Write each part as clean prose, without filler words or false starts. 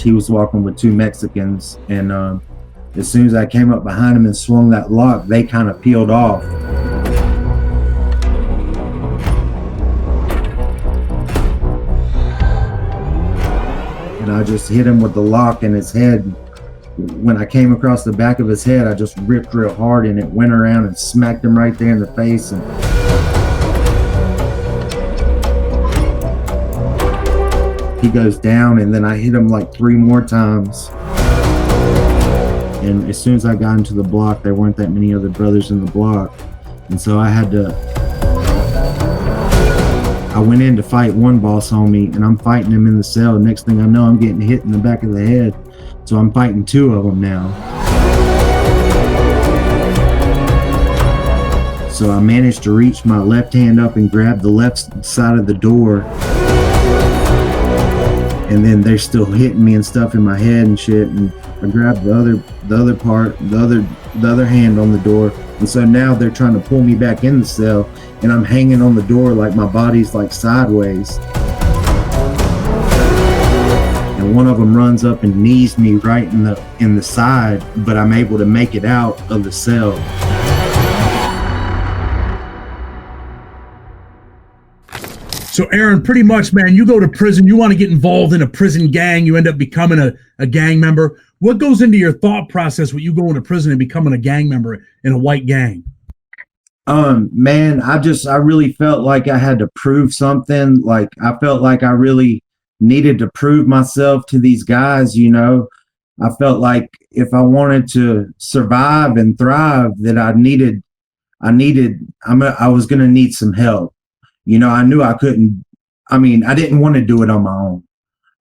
He was walking with two Mexicans, and as soon as I came up behind him and swung that lock, they kind of peeled off. And I just hit him with the lock in his head. When I came across the back of his head, I just ripped real hard, and it went around and smacked him right there in the face. And he goes down, and then I hit him like 3 more times. And as soon as I got into the block, there weren't that many other brothers in the block. And so I went in to fight one boss homie, and I'm fighting him in the cell. Next thing I know, I'm getting hit in the back of the head. So I'm fighting 2 of them now. So I managed to reach my left hand up and grab the left side of the door. And then they're still hitting me and stuff in my head and shit. And I grabbed the other hand on the door. And so now they're trying to pull me back in the cell, and I'm hanging on the door like my body's like sideways. And one of them runs up and knees me right in the side, but I'm able to make it out of the cell. So Aaron, pretty much, man, you go to prison, you want to get involved in a prison gang, you end up becoming a gang member. What goes into your thought process when you go into prison and becoming a gang member in a white gang? Man, I really felt like I had to prove something. Like I felt like I really needed to prove myself to these guys, you know. I felt like if I wanted to survive and thrive, that I was going to need some help. You know, I knew I couldn't. I mean, I didn't want to do it on my own.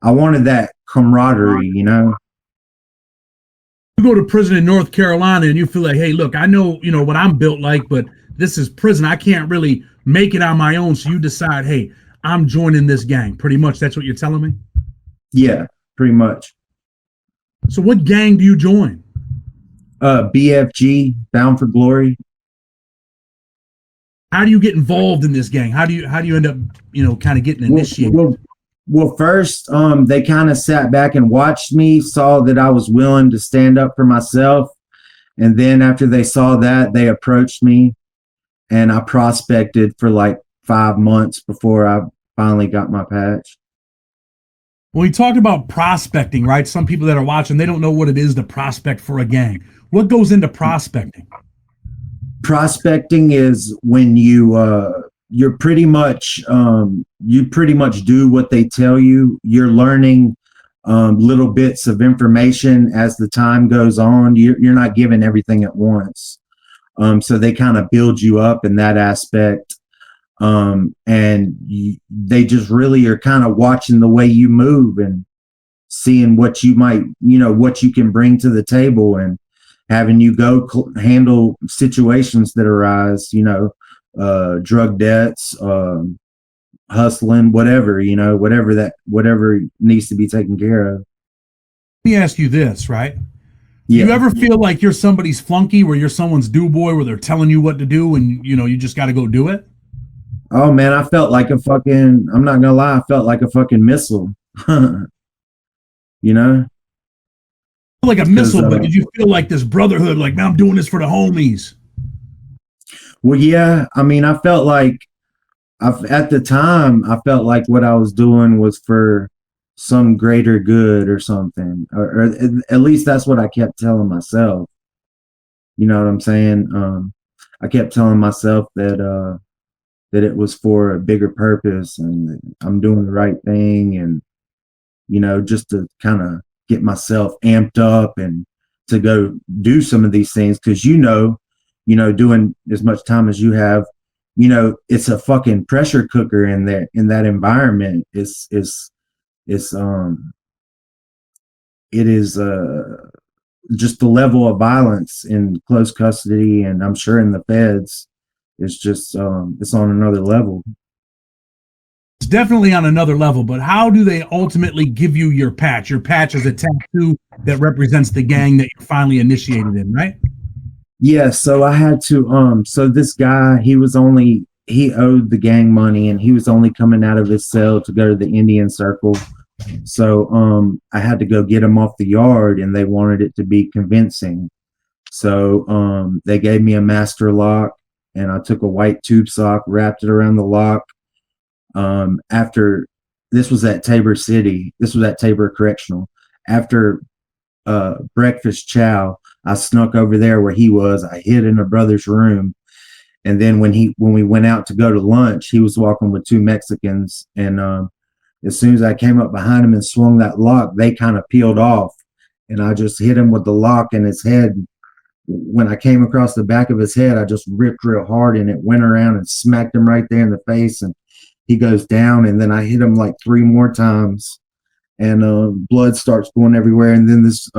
I wanted that camaraderie, you know. You go to prison in North Carolina and you feel like, hey, look, I know, you know, what I'm built like, but this is prison. I can't really make it on my own. So you decide, hey, I'm joining this gang. Pretty much that's what you're telling me? Yeah, pretty much. So what gang do you join? BFG, Bound for Glory. How do you get involved in this gang? How do you end up, you know, kind of getting initiated? Well, first, they kind of sat back and watched me, saw that I was willing to stand up for myself. And then after they saw that, they approached me, and I prospected for like 5 months before I finally got my patch. Well, you talked about prospecting, right? Some people that are watching, they don't know what it is to prospect for a gang. What goes into prospecting? Prospecting is when you pretty much do what they tell you. You're learning little bits of information as the time goes on. You're not given everything at once. So they kind of build you up in that aspect. They just really are kind of watching the way you move and seeing what you might, you know, what you can bring to the table, and having you go handle situations that arise, you know, drug debts, hustling, whatever, you know, whatever needs to be taken care of. Let me ask you this, right? Yeah. You ever feel like you're somebody's flunky, where you're someone's do boy, where they're telling you what to do and, you know, you just got to go do it? Oh man, I felt like I'm not gonna lie, I felt like a fucking missile. You know? Like a missile, but did you feel like this brotherhood, like, man, I'm doing this for the homies? Well, yeah, I mean, I felt like at the time, I felt like what I was doing was for some greater good or something, or at least that's what I kept telling myself. You know what I'm saying? I kept telling myself that it was for a bigger purpose, and I'm doing the right thing, and, you know, just to kind of get myself amped up and to go do some of these things. Cause you know, doing as much time as you have, you know, it's a fucking pressure cooker in that environment. It is just the level of violence in close custody, and I'm sure in the feds, it's just it's on another level. It's definitely on another level, but how do they ultimately give you your patch? Your patch is a tattoo that represents the gang that you're finally initiated in, right? Yeah, so I had to so this guy, he owed the gang money, and he was only coming out of his cell to go to the Indian circle So I had to go get them off the yard, and they wanted it to be convincing. So they gave me a master lock, and I took a white tube sock, wrapped it around the lock. After this was at Tabor City, this was at Tabor Correctional. After breakfast chow, I snuck over there where he was. I hid in a brother's room, and then when we went out to go to lunch, he was walking with two Mexicans, and as soon as I came up behind him and swung that lock, they kind of peeled off, and I just hit him with the lock in his head. When I came across the back of his head, I just ripped real hard, and it went around and smacked him right there in the face, and he goes down. And then I hit him like 3 more times, and blood starts going everywhere. And then this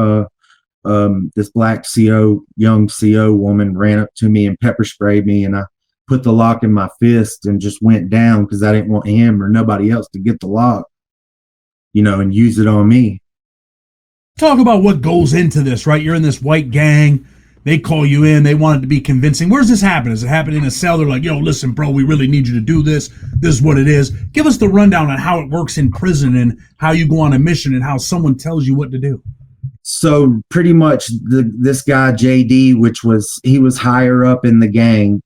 black young CO woman ran up to me and pepper sprayed me, and I put the lock in my fist and just went down because I didn't want him or nobody else to get the lock, and use it on me. Talk about what goes into this, right? You're in this white gang. They call you in. They want it to be convincing. Where's this happen? Does it happen in a cell? They're like, yo, listen, bro, we really need you to do this. This is what it is. Give us the rundown on how it works in prison and how you go on a mission and how someone tells you what to do. So pretty much this guy, JD, he was higher up in the gang.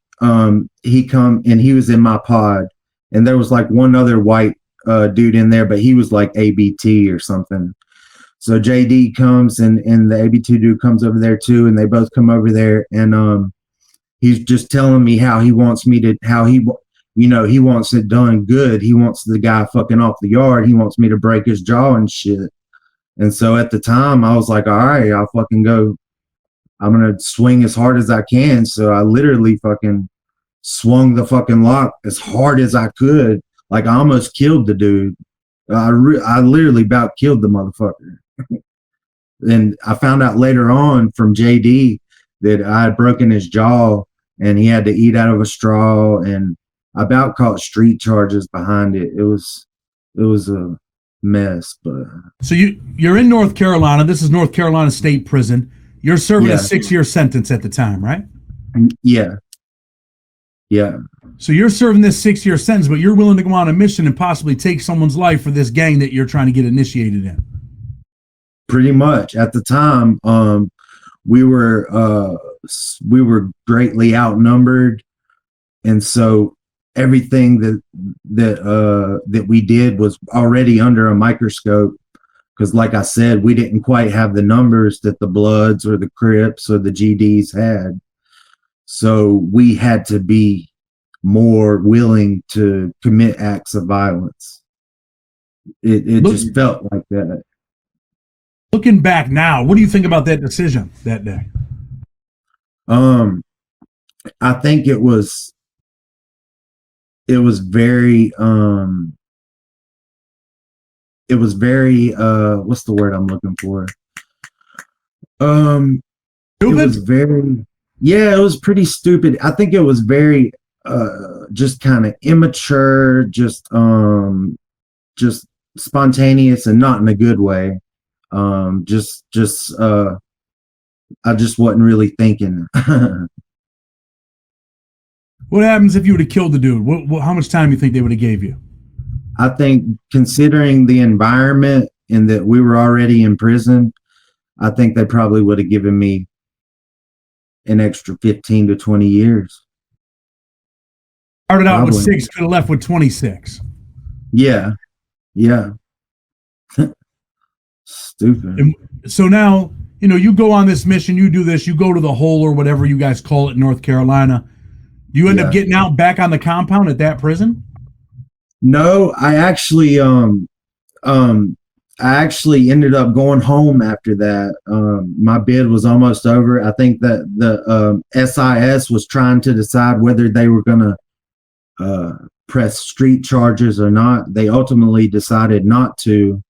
He was in my pod, and there was like one other white dude in there, but he was like ABT or something. So JD comes, and the ABT dude comes over there too, and they both come over there, and he's just telling me how he wants it done good. He wants the guy fucking off the yard. He wants me to break his jaw and shit. And so at the time I was like, all right, I'll fucking go. I'm going to swing as hard as I can. So I literally fucking swung the fucking lock as hard as I could. Like I almost killed the dude. I literally about killed the motherfucker. And I found out later on from JD that I had broken his jaw and he had to eat out of a straw, and I about caught street charges behind it. It was a mess. But so you're in North Carolina. This is North Carolina State Prison. You're serving a 6-year sentence at the time, right? Yeah. So you're serving this 6-year sentence, but you're willing to go on a mission and possibly take someone's life for this gang that you're trying to get initiated in. Pretty much. At the time, we were greatly outnumbered, and so everything that we did was already under a microscope, because like I said, we didn't quite have the numbers that the Bloods or the Crips or the GDs had. So we had to be more willing to commit acts of violence. It just felt like that. Looking back now, what do you think about that decision that day? I think it was very what's the word I'm looking for? Stupid? It was pretty stupid. I think it was very just kind of immature, just spontaneous, and not in a good way. I just wasn't really thinking. What happens if you would have killed the dude? How much time do you think they would have gave you? I think, considering the environment and that we were already in prison, I think they probably would have given me an extra 15 to 20 years. Started out with 6, could have left with 26. Yeah. Stupid. And so now, you go on this mission, you do this, you go to the hole or whatever you guys call it in North Carolina. Do you end up getting out back on the compound at that prison? No, I actually ended up going home after that. My bid was almost over. I think that the SIS was trying to decide whether they were going to press street charges or not. They ultimately decided not to,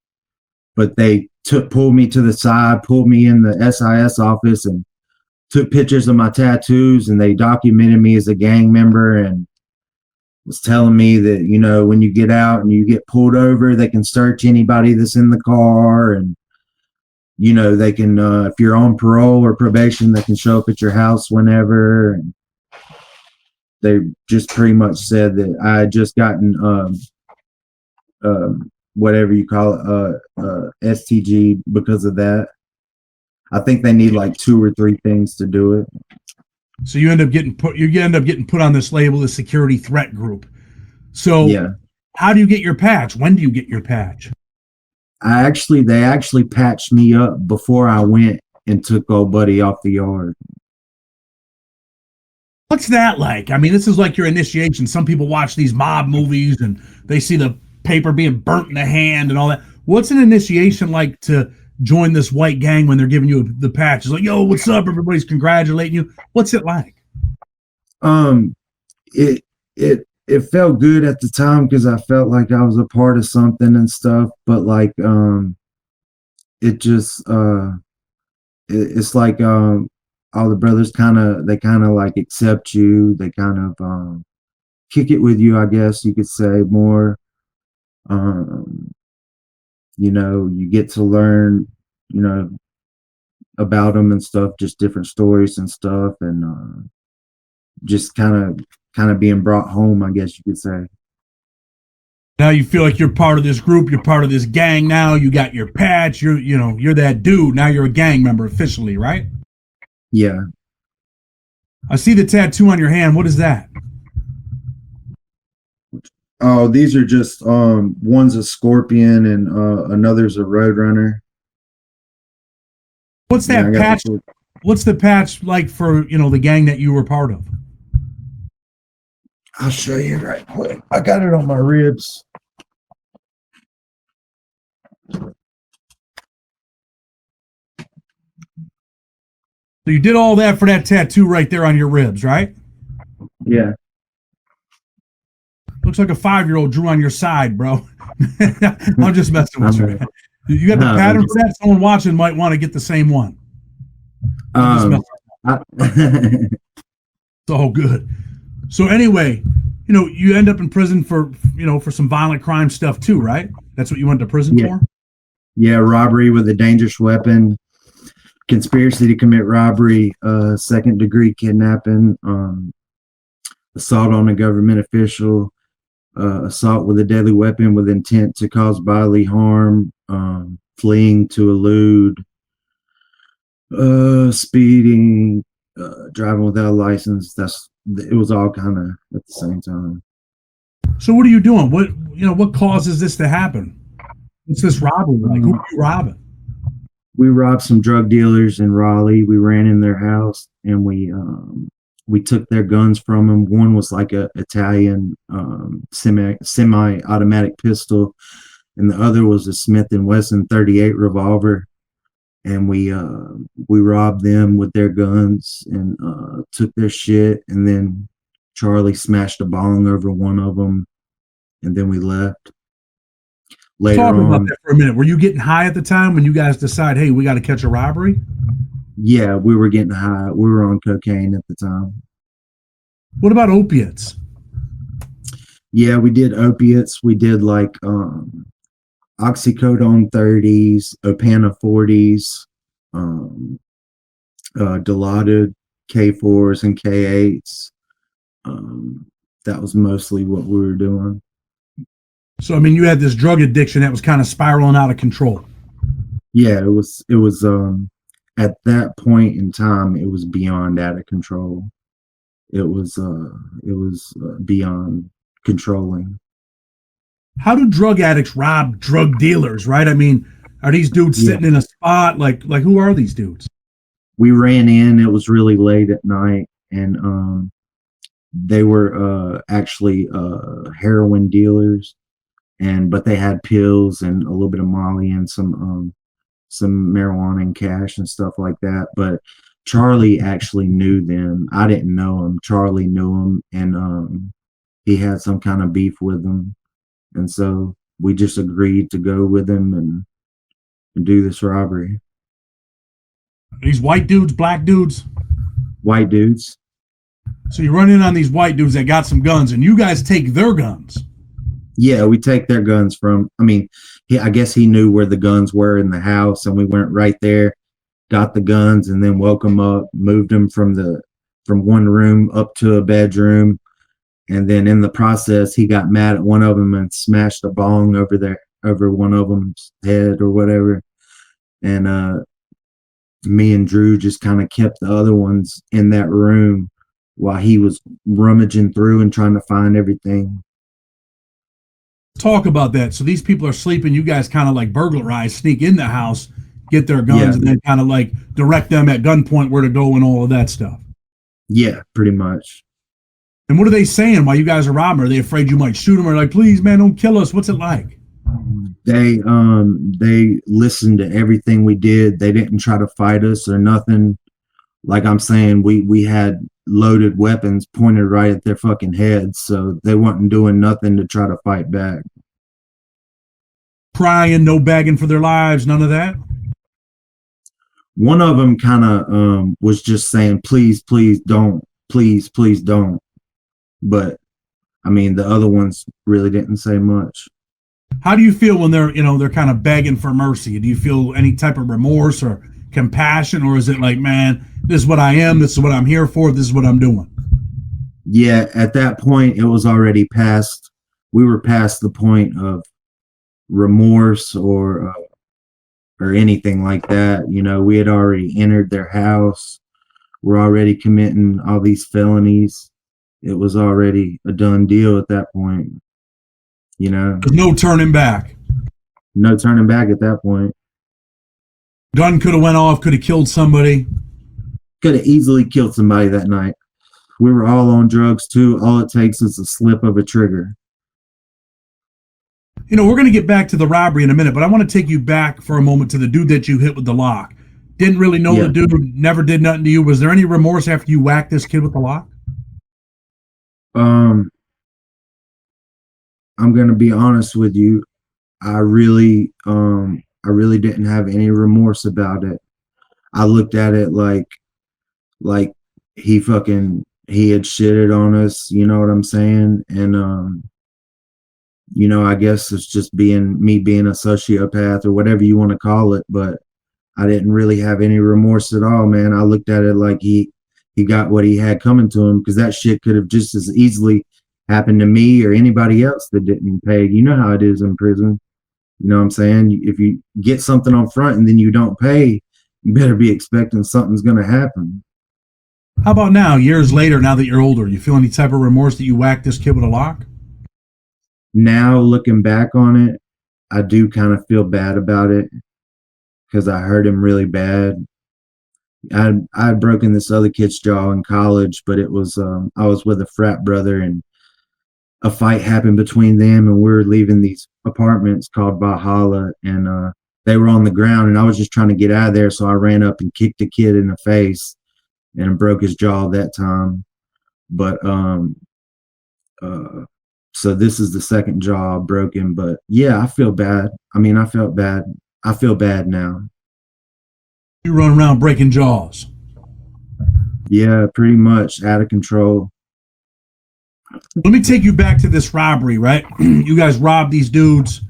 but they pulled me to the side, pulled me in the SIS office, and took pictures of my tattoos, and they documented me as a gang member, and was telling me that, when you get out and you get pulled over, they can search anybody that's in the car, and they can if you're on parole or probation, they can show up at your house whenever. And they just pretty much said that I had just gotten whatever you call it, STG because of that. I think they need like 2 or 3 things to do it. So you end up getting put on this label, the security threat group. So Yeah. how do you get your patch? When do you get your patch? They actually patched me up before I went and took old buddy off the yard. What's that like? I mean, this is like your initiation. Some people watch these mob movies and they see the paper being burnt in the hand and all that. What's an initiation like to join this white gang when they're giving you the patch? It's like, yo, what's up? Everybody's congratulating you. What's it like? It it felt good at the time because I felt like I was a part of something and stuff. But like it just it's like all the brothers kind of like accept you. They kind of kick it with you, I guess you could say more. Um, you get to learn, you know, about them and stuff, just different stories and stuff, and just kind of being brought home, I guess you could say. Now you feel like you're part of this group, you're part of this gang now, you got your patch, you're that dude. Now you're a gang member officially, right? Yeah. I see the tattoo on your hand. What is that? Oh, these are just one's a scorpion and another's a roadrunner. What's that patch? What's the patch like for the gang that you were part of? I'll show you right quick. I got it on my ribs. So you did all that for that tattoo right there on your ribs, right? Yeah. Looks like a 5-year-old drew on your side, bro. I'm just messing with you. You got the pattern for that? Someone watching might want to get the same one. It's all good. So anyway, you end up in prison for some violent crime stuff too, right? That's what you went to prison for? Yeah, robbery with a dangerous weapon, conspiracy to commit robbery, second-degree kidnapping, assault on a government official, assault with a deadly weapon with intent to cause bodily harm, fleeing to elude, speeding, driving without a license. It was all kind of at the same time. So what are you doing? What causes this to happen? What's this robbery like? Who are you robbing? We robbed some drug dealers in Raleigh. We ran in their house and we took their guns from them. One was like a Italian semi-automatic pistol, and the other was a Smith & Wesson 38 revolver. And we robbed them with their guns and took their shit. And then Charlie smashed a bong over one of them, and then we left. Later Talk about that for a minute. Were you getting high at the time when you guys decide, hey, we got to catch a robbery? Yeah, we were getting high. We were on cocaine at the time. What about opiates? Yeah, we did opiates. We did like oxycodone 30s, Opana 40s, Dilaudid K4s and K8s. That was mostly what we were doing. So, I mean, you had this drug addiction that was kind of spiraling out of control. Yeah, it was at that point in time, it was beyond out of control. It was beyond controlling. How do drug addicts rob drug dealers, right? I mean, are these dudes sitting in a spot? Like who are these dudes? We ran in, it was really late at night, and they were actually heroin dealers, but they had pills and a little bit of Molly and some marijuana and cash and stuff like that. But Charlie actually knew them. I didn't know him. Charlie knew him, and he had some kind of beef with them. And so we just agreed to go with him and do this robbery. These white dudes, black dudes? White dudes. So you run in on these white dudes that got some guns, and you guys take their guns. Yeah, we take their guns from, I guess he knew where the guns were in the house, and we went right there, got the guns, and then woke them up, moved them from one room up to a bedroom. And then in the process, he got mad at one of them and smashed a bong over over one of them's head or whatever. And me and Drew just kind of kept the other ones in that room while he was rummaging through and trying to find everything. Talk about that. So these people are sleeping. You guys kind of like burglarize, sneak in the house, get their Yeah, guns, and then kind of like direct them at gunpoint where to go and all of that stuff. yeah, pretty much. And what are they saying while you guys are robbing? Are they afraid you might shoot them? Or like, please, man, don't kill us? What's it like? They listened to everything we did. They didn't try to fight us or nothing. Like I'm saying, we had loaded weapons pointed right at their fucking heads, so they wasn't doing nothing to try to fight back. Crying, no begging for their lives, none of that. One of them kind of was just saying, please, please don't, please don't. But I mean, the other ones really didn't say much. How do you feel when they're kind of begging for mercy? Do you feel any type of remorse or compassion, or is it like, man, this is what I am, this is what I'm here for, this is what I'm doing? Yeah, at that point, it was already past. We were past the point of remorse or anything like that. You know, we had already entered their house. We're already committing all these felonies. It was already a done deal at that point. You know, There's no turning back. no turning back at that point. Gun could have went off, could have killed somebody. Could have easily killed somebody that night. We were all on drugs too. All it takes is a slip of a trigger. You know, we're going to get back to the robbery in a minute, but I want to take you back for a moment to the dude that you hit with the lock. Didn't really know the dude, never did nothing to you. Was there any remorse after you whacked this kid with the lock? I'm gonna be honest with you. I really didn't have any remorse about it. I looked at it like he had shitted on us, you know what I'm saying? And you know, I guess it's just me being a sociopath or whatever you want to call it, but I didn't really have any remorse at all, man. I looked at it like he got what he had coming to him, because that shit could have just as easily happened to me or anybody else that didn't pay. You know how it is in prison. You know what I'm saying? If you get something on front and then you don't pay, you better be expecting something's going to happen. How about now, years later, now that you're older, you feel any type of remorse that you whacked this kid with a lock? Now, looking back on it, I do kind of feel bad about it because I hurt him really bad. I had broken this other kid's jaw in college, but it was I was with a frat brother, and a fight happened between them, and we were leaving these apartments called Valhalla, and they were on the ground, and I was just trying to get out of there, so I ran up and kicked the kid in the face and broke his jaw that time. But uh, so this is the second jaw broken. But yeah, I feel bad. I mean, I felt bad. I feel bad now. You run around breaking jaws. Yeah, pretty much out of control. Let me take you back to this robbery, right? You guys rob these dudes.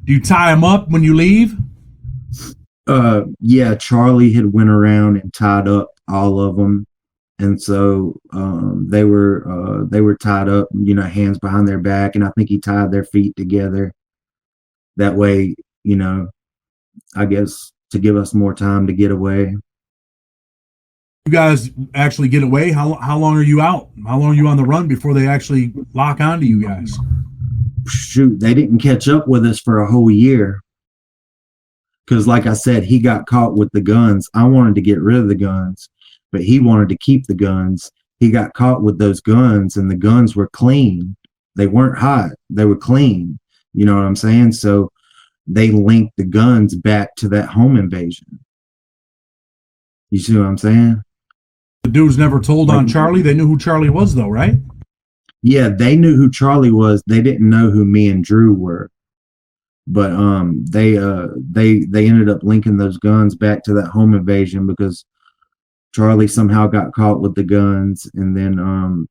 Do you tie them up when you leave? Yeah, Charlie had went around and tied up all of them, and so they were tied up, you know, hands behind their back, and I think he tied their feet together. That way, you know, I guess to give us more time to get away. You guys actually get away? How long are you out? How long are you on the run before they actually lock onto you guys? Shoot, they didn't catch up with us for a whole year. Because, like I said, he got caught with the guns. I wanted to get rid of the guns, but he wanted to keep the guns. He got caught with those guns, and the guns were clean. They weren't hot. They were clean. You know what I'm saying? So they linked the guns back to that home invasion. You see what I'm saying? The dudes never told on Charlie. They knew who Charlie was, though, right? Yeah, they knew who Charlie was. They didn't know who me and Drew were. But they ended up linking those guns back to that home invasion because Charlie somehow got caught with the guns. And then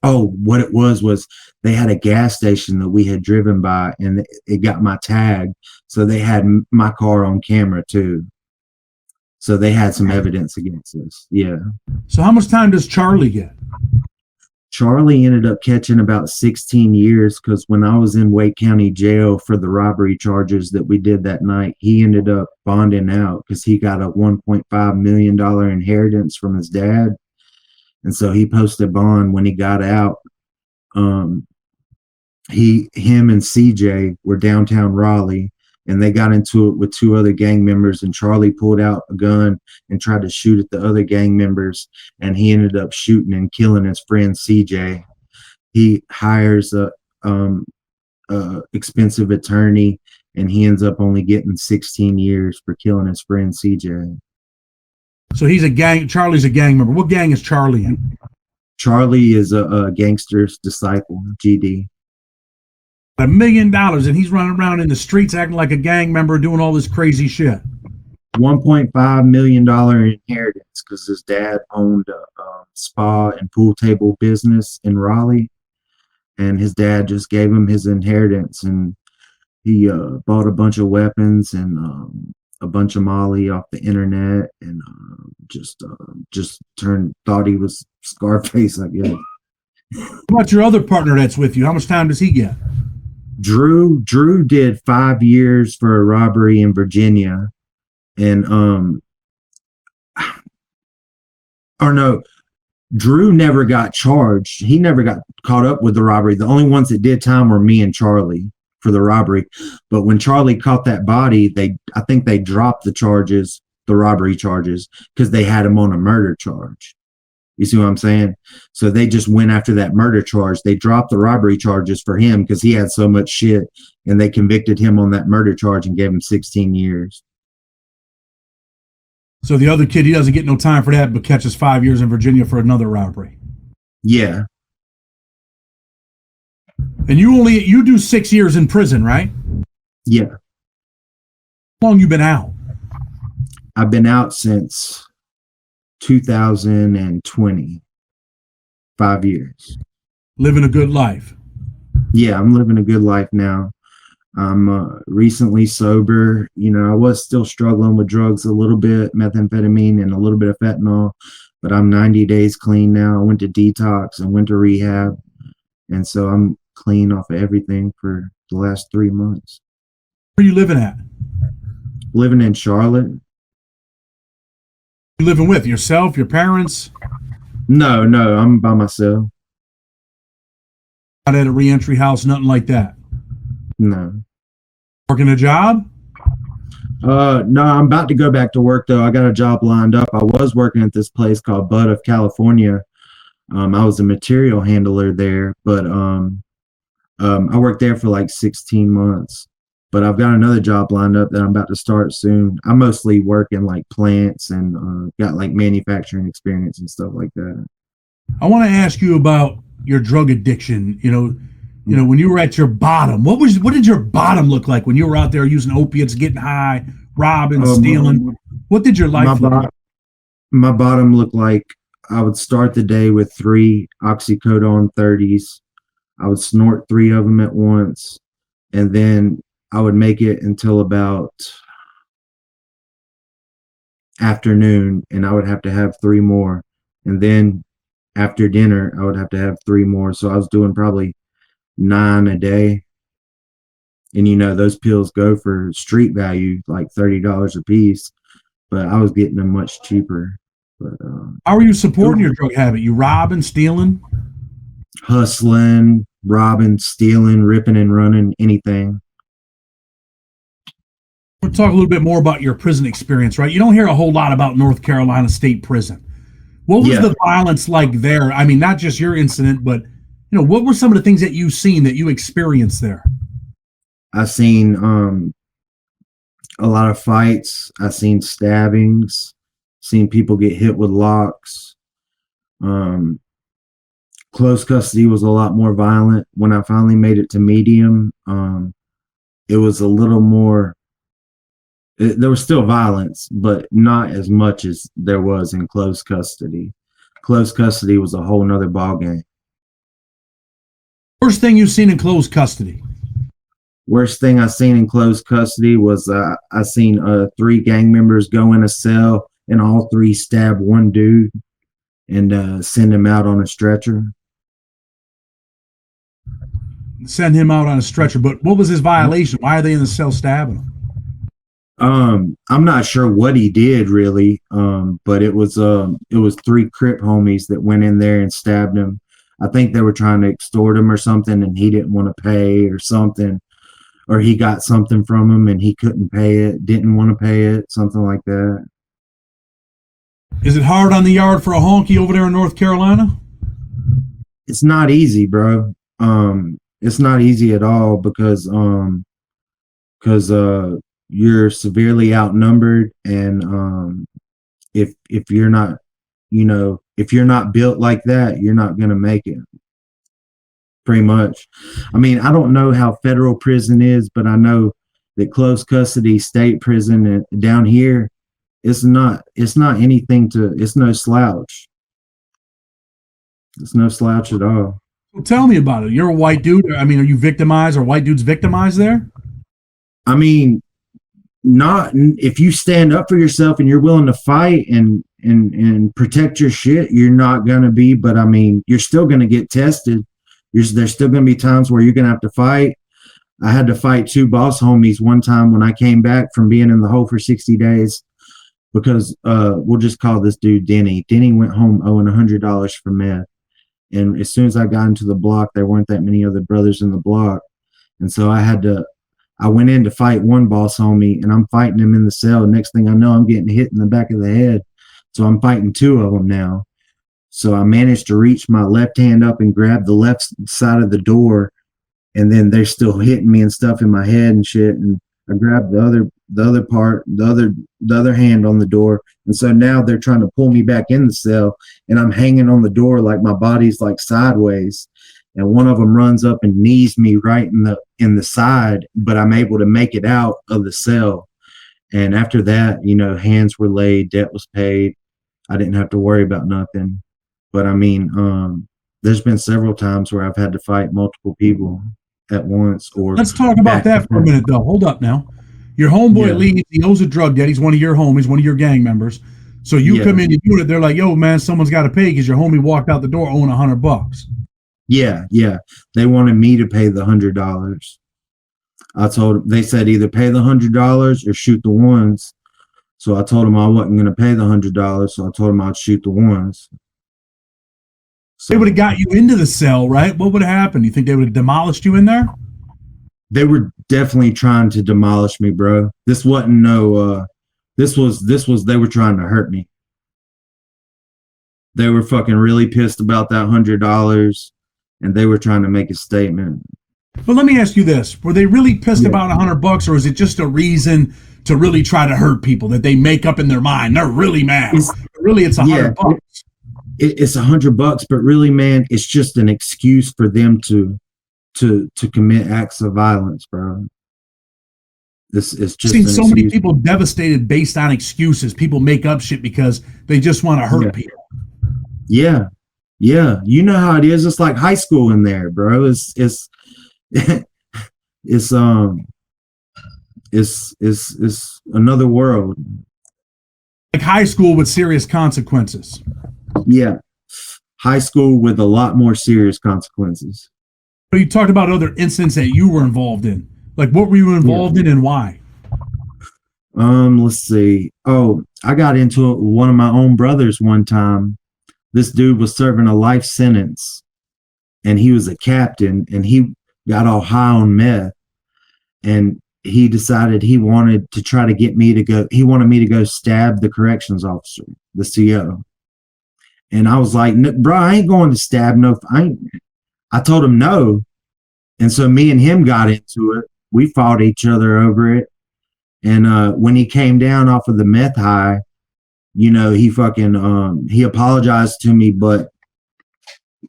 what it was they had a gas station that we had driven by, and it got my tag, so they had my car on camera too, so they had some evidence against us. Yeah. So how much time does Charlie get? Charlie ended up catching about 16 years because when I was in Wake County Jail for the robbery charges that we did that night, he ended up bonding out because he got a $1.5 million inheritance from his dad. And so he posted bond when he got out. Um, him and CJ were downtown Raleigh, and they got into it with two other gang members, and Charlie pulled out a gun and tried to shoot at the other gang members, and he ended up shooting and killing his friend CJ. He hires a expensive attorney, and he ends up only getting 16 years for killing his friend CJ. So Charlie's a gang member. What gang is Charlie in? Charlie is a gangster's disciple, GD. $1 million, and he's running around in the streets acting like a gang member doing all this crazy shit. $1.5 million inheritance because his dad owned a spa and pool table business in Raleigh, and his dad just gave him his inheritance, and he bought a bunch of weapons and a bunch of Molly off the internet, and just thought he was Scarface, I guess. What about your other partner that's with you? How much time does he get? Drew did 5 years for a robbery in Virginia, and Drew never got charged. He never got caught up with the robbery. The only ones that did time were me and Charlie for the robbery. But when Charlie caught that body, I think they dropped the robbery charges, because they had him on a murder charge. You see what I'm saying? So they just went after that murder charge. They dropped the robbery charges for him because he had so much shit, and they convicted him on that murder charge and gave him 16 years. So the other kid, he doesn't get no time for that, but catches 5 years in Virginia for another robbery. Yeah. And you do 6 years in prison, right? Yeah. How long you been out? I've been out since 2020. 5 years. Living a good life. Yeah, I'm living a good life now. I'm recently sober. You know, I was still struggling with drugs a little bit, methamphetamine and a little bit of fentanyl, but I'm 90 days clean now. I went to detox and went to rehab, and so I'm clean off of everything for the last 3 months. Where are you living at? Living in Charlotte. You living with yourself, your parents? No, I'm by myself. Not at a reentry house, nothing like that? No. Working a job? No, I'm about to go back to work though. I got a job lined up. I was working at this place called Bud of California. I was a material handler there, but I worked there for like 16 months. But I've got another job lined up that I'm about to start soon. I mostly work in like plants and got like manufacturing experience and stuff like that. I want to ask you about your drug addiction. You know, when you were at your bottom, what did your bottom look like when you were out there using opiates, getting high, robbing, stealing? What did your life look like? My bottom looked like I would start the day with 3 oxycodone 30s. I would snort 3 of them at once, and then I would make it until about afternoon, and I would have to have 3 more. And then after dinner, I would have to have 3 more. So I was doing probably 9 a day. And you know, those pills go for street value, like $30 a piece, but I was getting them much cheaper. But how are you supporting your drug habit? You robbing, stealing? Hustling, robbing, stealing, ripping and running, anything. We'll talk a little bit more about your prison experience, right? You don't hear a whole lot about North Carolina State Prison. What was the violence like there? I mean, not just your incident, but you know, what were some of the things that you've seen, that you experienced there? I seen a lot of fights. I seen stabbings. Seen people get hit with locks. Close custody was a lot more violent. When I finally made it to medium, it was a little more. There was still violence, but not as much as there was in close custody. Close custody was a whole nother ballgame. Worst thing you've seen in close custody? Worst thing I seen in close custody was I seen 3 gang members go in a cell and all 3 stab one dude and send him out on a stretcher. send him out on a stretcher. But what was his violation? Why are they in the cell stabbing him? I'm not sure what he did really. But it was three Crip homies that went in there and stabbed him. I think they were trying to extort him or something, and he didn't want to pay or something, or he got something from him and he couldn't pay it, didn't want to pay it, something like that. Is it hard on the yard for a honky over there in North Carolina? It's not easy, bro. It's not easy at all because you're severely outnumbered, and if you're not, if you're not built like that, you're not gonna make it. Pretty much. I mean, I don't know how federal prison is, but I know that close custody state prison down here, it's not anything it's no slouch. It's no slouch at all. Well, tell me about it. You're a white dude. I mean, are you victimized? Or white dudes victimized there? I mean, not if you stand up for yourself and you're willing to fight and protect your shit, you're not gonna be. But I mean, you're still gonna get tested. There's still gonna be times where you're gonna have to fight. I had to fight two boss homies one time when I came back from being in the hole for 60 days because we'll just call this dude Denny. Denny went home owing $100 for meth. And as soon as I got into the block, there weren't that many other brothers in the block. And so I went in to fight one boss homie, and I'm fighting him in the cell. Next thing I know, I'm getting hit in the back of the head. So I'm fighting two of them now. So I managed to reach my left hand up and grab the left side of the door, and then they're still hitting me and stuff in my head and shit. And I grabbed the other hand on the door. And so now they're trying to pull me back in the cell, and I'm hanging on the door like my body's like sideways. And one of them runs up and knees me right in the side, but I'm able to make it out of the cell. And after that, hands were laid, debt was paid. I didn't have to worry about nothing. But I mean, there's been several times where I've had to fight multiple people at once. Or let's talk about that for a minute, though. Hold up now. Your homeboy leaves. He owes a drug debt. He's one of your homies, one of your gang members. So you come in, you do it. They're like, "Yo, man, someone's got to pay because your homie walked out the door owing $100." Yeah. They wanted me to pay the $100. I told them, they said either pay the $100 or shoot the ones. So I told them I wasn't going to pay the $100. So I told them I'd shoot the ones. So they would have got you into the cell, right? What would have happened? You think they would have demolished you in there? They were definitely trying to demolish me, bro. This wasn't this was they were trying to hurt me. They were fucking really pissed about that $100, and they were trying to make a statement. But let me ask you this: were they really pissed about $100, or is it just a reason to really try to hurt people that they make up in their mind? They're really mad. It's $100. It's $100, but really, man, it's just an excuse for them to commit acts of violence, bro. This is just. I've seen so many people devastated based on excuses. People make up shit because they just want to hurt people. Yeah. You know how it is. It's like high school in there, bro. It's another world. Like high school with serious consequences. Yeah. High school with a lot more serious consequences. But you talked about other incidents that you were involved in. Like, what were you involved in and why? Let's see. Oh, I got into it with one of my own brothers one time. This dude was serving a life sentence, and he was a captain, and he got all high on meth, and he decided he wanted to try to get me to go. He wanted me to go stab the corrections officer, the CO. And I was like, bro, I ain't going to stab no. I told him no. And so me and him got into it. We fought each other over it. And when he came down off of the meth high, he fucking he apologized to me, but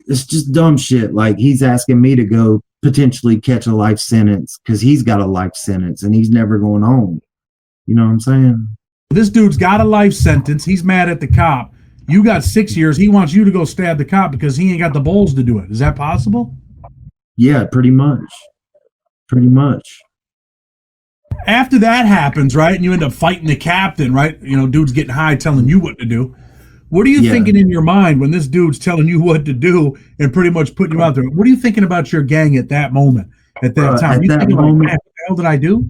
it's just dumb shit. Like, he's asking me to go potentially catch a life sentence because he's got a life sentence and he's never going home. You know what I'm saying? This dude's got a life sentence. He's mad at the cop. You got 6 years. He wants you to go stab the cop because he ain't got the balls to do it. Is that possible? Yeah, pretty much. After that happens, right, and you end up fighting the captain, right? Dude's getting high telling you what to do. What are you Yeah. thinking in your mind when this dude's telling you what to do and pretty much putting you out there? What are you thinking about your gang at that moment, at that Bro, time? You thinking like, man, what the hell did I do?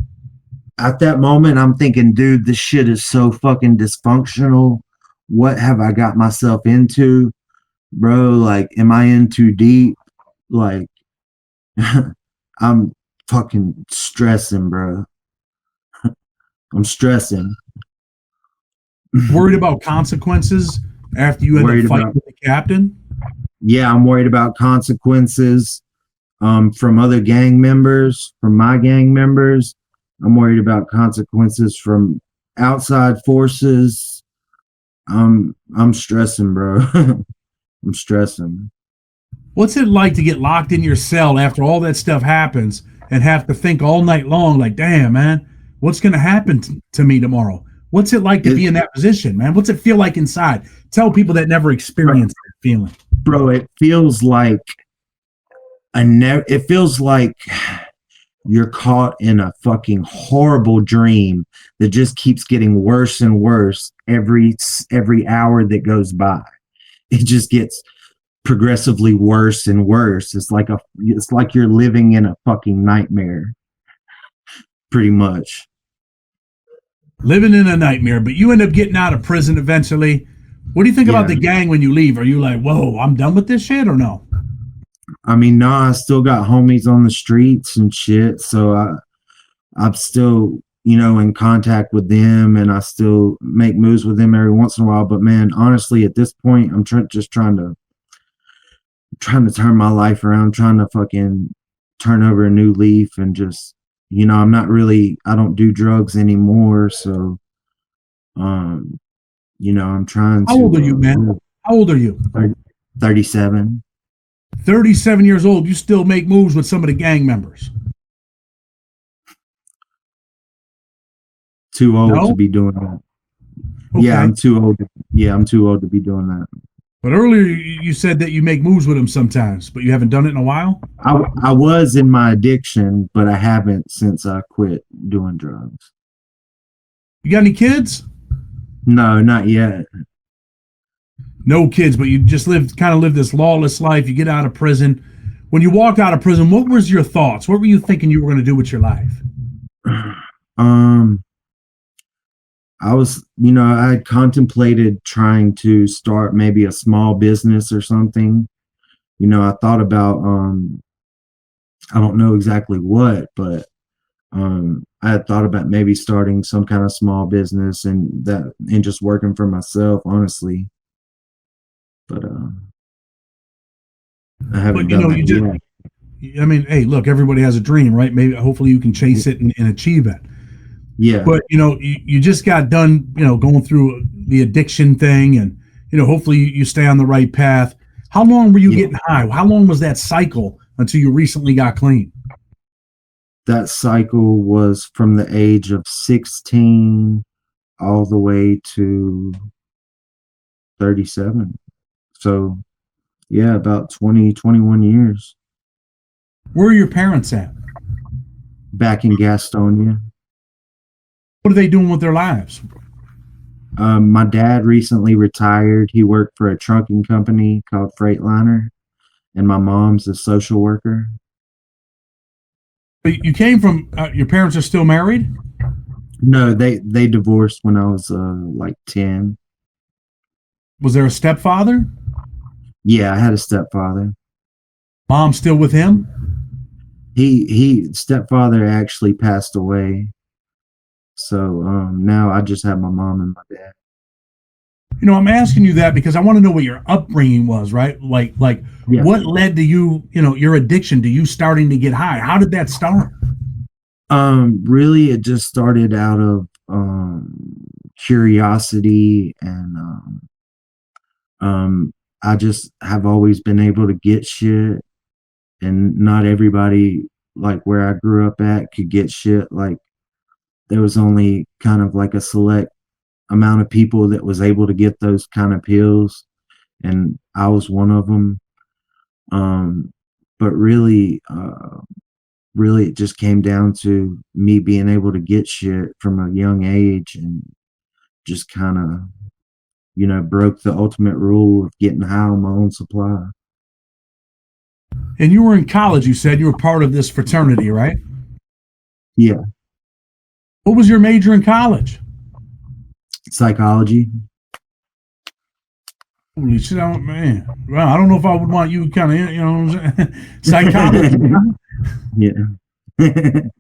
at that moment, I'm thinking, dude, this shit is so fucking dysfunctional. What have I got myself into, bro? Like, am I in too deep? Like, I'm fucking stressing, bro. I'm stressing. Worried about consequences after you end up Worried fighting about, with the captain? yeah, I'm worried about consequences from other gang members, from my gang members. I'm worried about consequences from outside forces. I'm stressing, bro. I'm stressing. What's it like to get locked in your cell after all that stuff happens and have to think all night long, like, damn, man, what's going to happen to me tomorrow? What's it like to It, be in that position, man? What's it feel like inside? Tell people that never experienced that feeling. bro, it feels like it feels like you're caught in a fucking horrible dream that just keeps getting worse and worse every hour that goes by. It just gets progressively worse and worse. It's like you're living in a fucking nightmare, pretty much. Living in a nightmare, but you end up getting out of prison eventually. What do you think about Yeah. the gang when you leave? Are you like, whoa, I'm done with this shit or no? I mean, no, I still got homies on the streets and shit. So I'm still, in contact with them, and I still make moves with them every once in a while. But man, honestly, at this point, I'm just trying to turn my life around, trying to fucking turn over a new leaf, and just, I don't do drugs anymore. So, um, I'm trying How old are you, man? to How old are you? 37. 37 years old. You still make moves with some of the gang members. Too old to No? be doing that. Yeah, Okay. I'm too old. Yeah, I'm too old to be doing that. But earlier you said that you make moves with them sometimes, but you haven't done it in a while. I was in my addiction, but I haven't since I quit doing drugs. You got any kids? No, not yet. No kids, but you just live this lawless life. You get out of prison. When you walked out of prison, what was your thoughts? What were you thinking you were going to do with your life? Um, I had contemplated trying to start maybe a small business or something. I thought about I don't know exactly what, but I had thought about maybe starting some kind of small business and just working for myself, honestly. But I haven't But done that yet. I mean, hey, look, everybody has a dream, right? Maybe, hopefully, you can chase it and achieve it. Yeah, But you just got done, going through the addiction thing, and hopefully you stay on the right path. How long were you yeah. getting high? How long was that cycle until you recently got clean? That cycle was from the age of 16 all the way to 37. So, yeah, about 20, 21 years Where are your parents at? back in Gastonia. What are they doing with their lives? My dad recently retired. He worked for a trucking company called Freightliner, and my mom's a social worker. You came from your parents are still married. No, they divorced when I was like 10. Was there a stepfather? Yeah, I had a stepfather. Mom still with him? He stepfather actually passed away. So now I just have my mom and my dad. I'm asking you that because I want to know what your upbringing was, right? Like Yeah. what led to your addiction to you starting to get high? How did that start? Really, it just started out of curiosity, and um, I just have always been able to get shit, and not everybody like where I grew up at could get shit. Like there was only kind of like a select amount of people that was able to get those kind of pills, and I was one of them. Um, but really it just came down to me being able to get shit from a young age, and just kind of broke the ultimate rule of getting high on my own supply. And you were in college, you said you were part of this fraternity, right? Yeah. What was your major in college? Psychology. Holy shit, man. Well, I don't know if I would want you kind of, you know what I'm saying? Psychology. Yeah.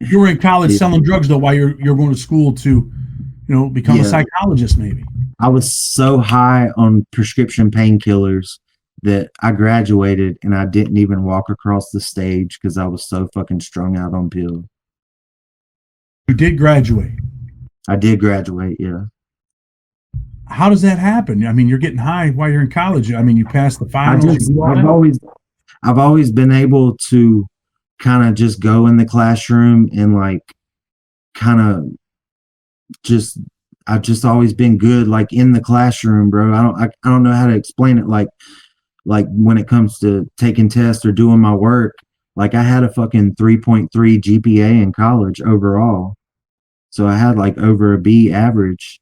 You were in college selling drugs, though, while you're going to school to, become a psychologist, maybe. I was so high on prescription painkillers that I graduated and I didn't even walk across the stage because I was so fucking strung out on pills. You did graduate. I did graduate, yeah. How does that happen? I mean, you're getting high while you're in college. I mean, you passed the finals. I've always been able to kind of just go in the classroom and like kind of I've just always been good like in the classroom, bro. I don't know how to explain it. Like when it comes to taking tests or doing my work, like I had a fucking 3.3 GPA in college overall. So I had like over a B average.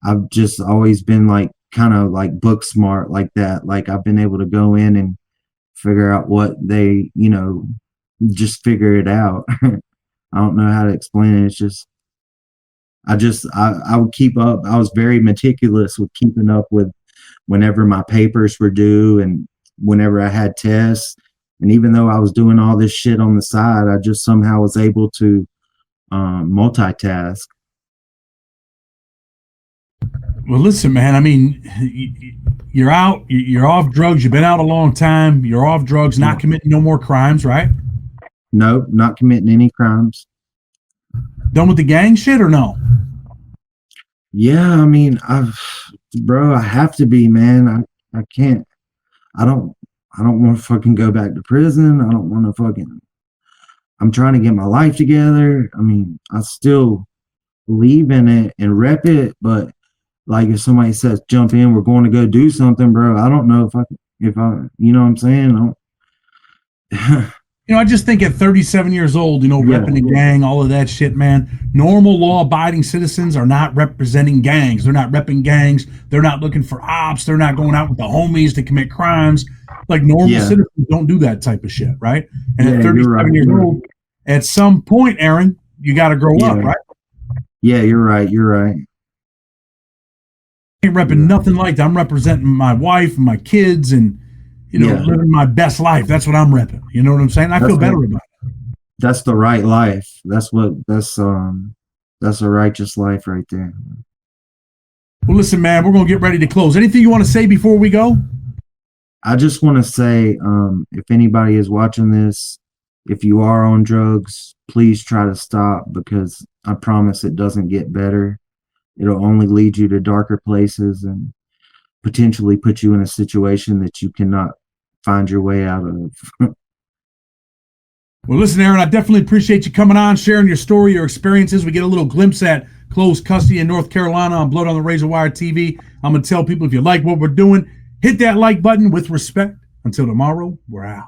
I've just always been like kind of like book smart like that. Like I've been able to go in and figure out what they, just figure it out. I don't know how to explain it. It's just, I would keep up. I was very meticulous with keeping up with whenever my papers were due and whenever I had tests. And even though I was doing all this shit on the side, I just somehow was able to multitask. Well, listen, man, I mean, you're out, you're off drugs, you've been out a long time, you're off drugs, not committing no more crimes, right? Nope, not committing any crimes. Done with the gang shit or no? Yeah, I mean, I have to be, man. I can't, I don't want to fucking go back to prison. I don't want to fucking, I'm trying to get my life together. I mean, I still believe in it and rep it, but like if somebody says jump in, we're going to go do something, bro. I don't know if I you know what I'm saying? I just think at 37 years old, repping a gang, all of that shit, man. Normal law-abiding citizens are not representing gangs. They're not repping gangs. They're not looking for ops. They're not going out with the homies to commit crimes. Like normal citizens don't do that type of shit, right? And at 37 years old, at some point, Aaron, you got to grow up, right? Yeah, you're right. You're right. I ain't repping nothing like that. I'm representing my wife and my kids and, living my best life. That's what I'm repping. You know what I'm saying? I feel better about it. That's the right life. That's a righteous life right there. Well, listen, man, we're going to get ready to close. Anything you want to say before we go? I just want to say, if anybody is watching this, if you are on drugs, please try to stop because I promise it doesn't get better. It'll only lead you to darker places and potentially put you in a situation that you cannot find your way out of. Well, listen, Aaron, I definitely appreciate you coming on, sharing your story, your experiences. We get a little glimpse at close custody in North Carolina on Blood on the Razor Wire TV. I'm going to tell people if you like what we're doing, hit that like button with respect. Until tomorrow, we're out.